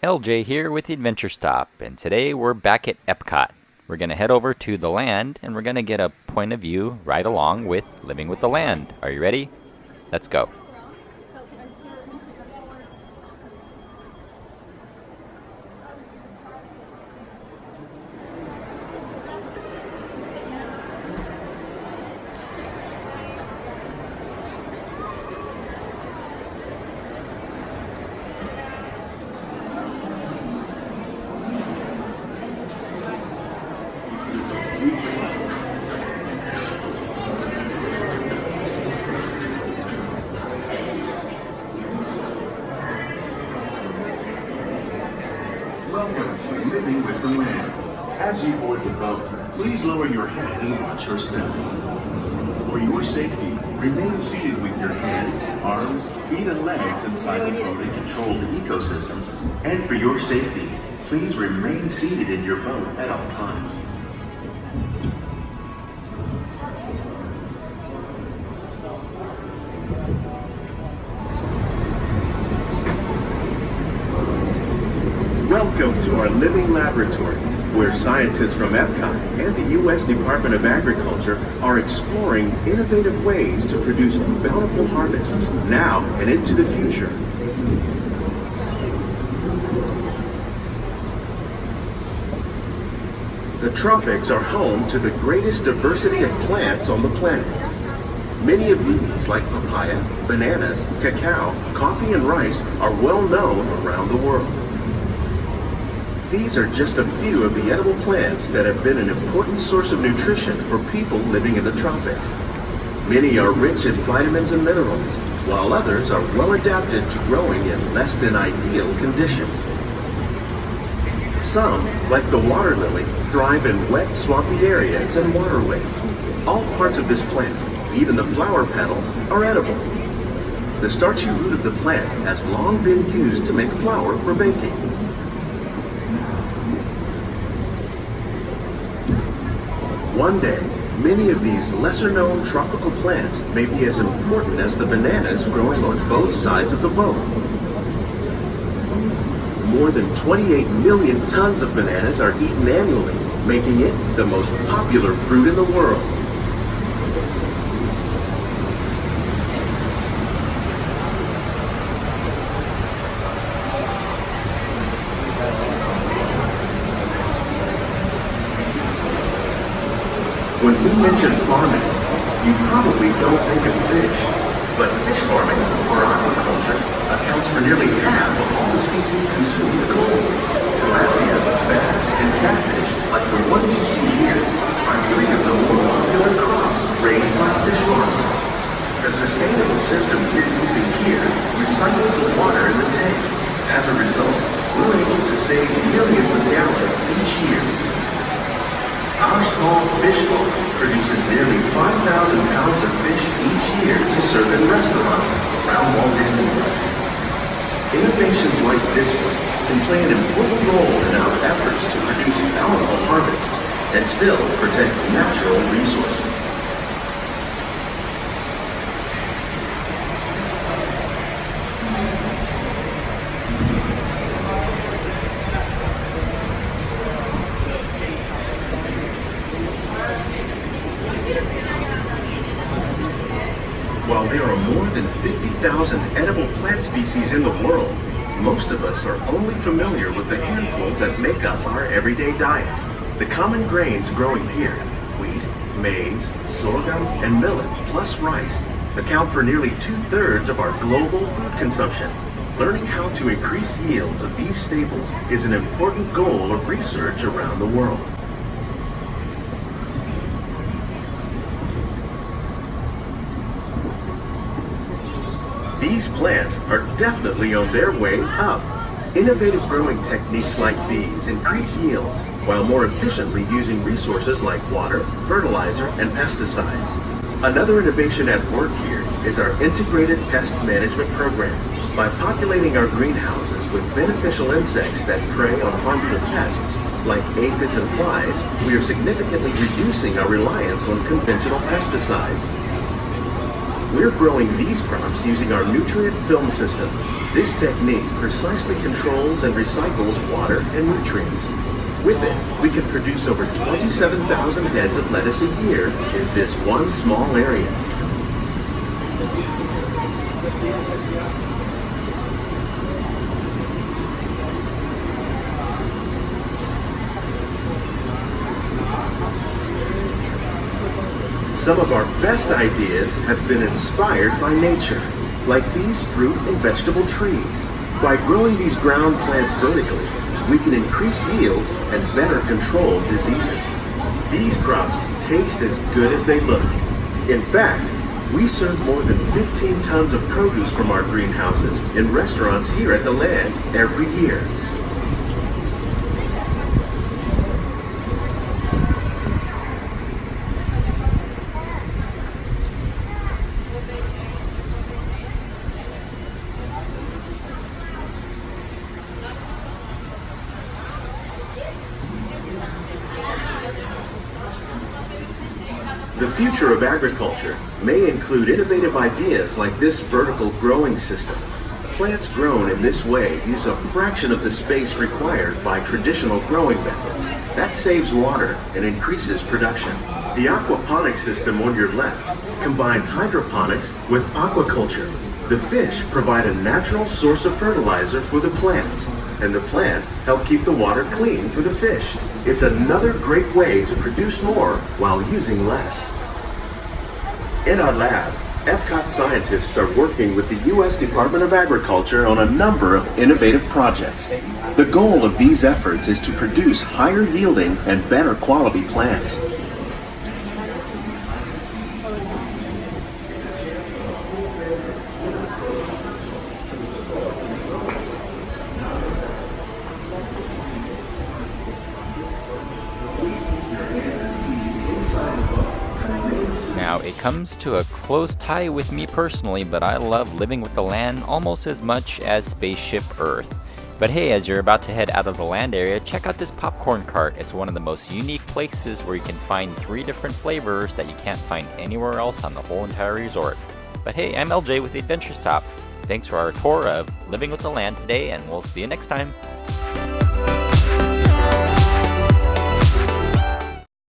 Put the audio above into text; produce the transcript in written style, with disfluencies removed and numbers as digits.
LJ here with the Adventure Stop, and today we're back at Epcot. We're going to head over to the land, and we're going to get a point of view right along with Living with the Land. Are you ready? Let's go. Welcome to Living with the Land. As you board the boat, please lower your head and watch your step. For your safety, remain seated with your hands, arms, feet, and legs inside the boat and control the ecosystems. And for your safety, please remain seated in your boat at all times. Welcome to our living laboratory, where scientists from Epcot and the U.S. Department of Agriculture are exploring innovative ways to produce bountiful harvests now and into the future. The tropics are home to the greatest diversity of plants on the planet. Many of these, like papaya, bananas, cacao, coffee, and rice, are well known around the world. These are just a few of the edible plants that have been an important source of nutrition for people living in the tropics. Many are rich in vitamins and minerals, while others are well adapted to growing in less than ideal conditions. Some, like the water lily, thrive in wet, swampy areas and waterways. All parts of this plant, even the flower petals, are edible. The starchy root of the plant has long been used to make flour for baking. One day, many of these lesser-known tropical plants may be as important as the bananas growing on both sides of the boat. More than 28 million tons of bananas are eaten annually, making it the most popular fruit in the world. When we mention farming, you probably don't think of fish, but fish farming, or aquaculture, accounts for nearly half of all the seafood consumed globally. Tilapia, bass, and catfish, like the ones you see here, are three of the more popular crops raised by fish farmers. The sustainable system we're using here recycles the water in the tanks. As a result, we're able to save millions of gallons each year. Our small fish farm produces nearly 5,000 pounds of fish each year to serve in restaurants around Walt Disney World. Innovations like this one can play an important role in our efforts to produce bountiful harvests and still protect natural resources. While there are more than 50,000 edible plant species in the world, most of us are only familiar with the handful that make up our everyday diet. The common grains growing here, wheat, maize, sorghum, and millet, plus rice, account for nearly 2/3 of our global food consumption. Learning how to increase yields of these staples is an important goal of research around the world. These plants are definitely on their way up. Innovative growing techniques like these increase yields while more efficiently using resources like water, fertilizer, and pesticides. Another innovation at work here is our integrated pest management program. By populating our greenhouses with beneficial insects that prey on harmful pests like aphids and flies, we are significantly reducing our reliance on conventional pesticides. We're growing these crops using our nutrient film system. This technique precisely controls and recycles water and nutrients. With it, we can produce over 27,000 heads of lettuce a year in this one small area. Some of our best ideas have been inspired by nature, like these fruit and vegetable trees. By growing these ground plants vertically, we can increase yields and better control diseases. These crops taste as good as they look. In fact, we serve more than 15 tons of produce from our greenhouses in restaurants here at the land every year. The future of agriculture may include innovative ideas like this vertical growing system. Plants grown in this way use a fraction of the space required by traditional growing methods. That saves water and increases production. The aquaponics system on your left combines hydroponics with aquaculture. The fish provide a natural source of fertilizer for the plants, and the plants help keep the water clean for the fish. It's another great way to produce more while using less. In our lab, Epcot scientists are working with the U.S. Department of Agriculture on a number of innovative projects. The goal of these efforts is to produce higher yielding and better quality plants. Now, it comes to a close tie with me personally, but I love living with the land almost as much as Spaceship Earth. But hey, as you're about to head out of the land area, check out this popcorn cart. It's one of the most unique places where you can find 3 different flavors that you can't find anywhere else on the whole entire resort. But hey, I'm LJ with the Adventure Stop. Thanks for our tour of living with the land today, and we'll see you next time.